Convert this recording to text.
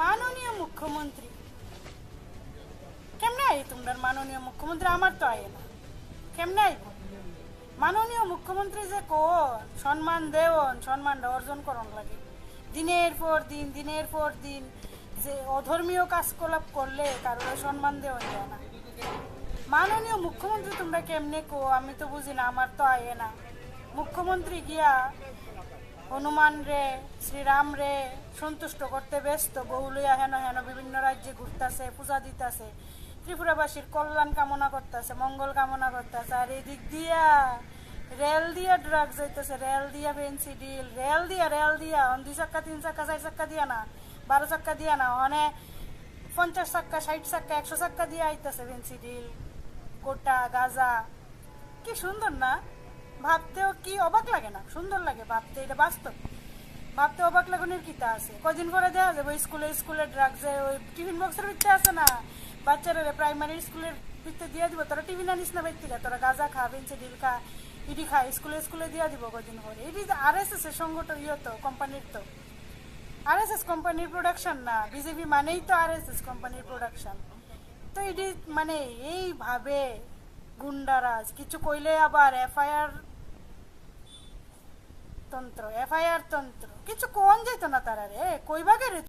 মাননীয় মুখ্যমন্ত্রী কেমনে আই তোমরা? মাননীয় মুখ্যমন্ত্রী আমার তো আয় না, কেমনে আইব? মাননীয় মুখ্যমন্ত্রী যে কোন সম্মান দেওন, সম্মানটা অর্জন করন লাগে। দিনের পর দিন যে অধর্মীয় কাজকলাপ করলে কারোর সম্মান দেওয়া যায় না। মাননীয় মুখ্যমন্ত্রী তোমরা কেমনে কো? আমি তো বুঝি না, আমার তো আয় না। মুখ্যমন্ত্রী গিয়া হনুমান রে, শ্রীরাম রে সন্তুষ্ট করতে ব্যস্ত, বহু লইয়া হেন হেন বিভিন্ন রাজ্যে ঘুরতেছে, পূজা দিতেছে, ত্রিপুরাবাসীর কল্যাণ কামনা করতেছে, মঙ্গল কামনা করতেছে। আর এই দিক দিয়া রেল দিয়া ড্রাগ যাইতেছে, রেল দিয়া ফেন্সিডিল, রেল দিয়া 2 চাক্কা 3 চাক্কা 4 চাক্কা দিয়া না, 12 চাক্কা দিয়া না, মানে 50 চাক্কা 60 চাক্কা 100 চাক্কা দিয়া আইতেছে ফেন্সিডিল, গোটা গাজা। কি সুন্দর না? ভাবতেও কি অবাক লাগে না? সুন্দর লাগে ভাবতে, এটা বাস্তব। ভাবতে অবাক লাগানোর কিতা আছে? কদিন পরে দেওয়া যাবে স্কুলে ড্রাগসে ওই টিফিন বক্সের ভিতরে আছে না, বাচ্চারা প্রাইমারি স্কুলের ভিতরে দিয়ে দিব, তোরা টিফিন আনিস না বাইর থেকে, তোরা গাঁজা খা, ফেন্সিডিল খা, ইডি খা, স্কুলে দিয়ে দিব কদিন পরে। এটি RSS এর সংগঠন, তো কোম্পানির, তো RSS কোম্পানির প্রোডাকশন না, বিজেপি মানেই তো RSS কোম্পানির প্রোডাকশন। তো এটি মানে এইভাবে গুন্ডারাজ কিছু কইলে আবার এফআইআর তন্ত্র কিছু কোন যেত না তারা রে, কইবাগে রে।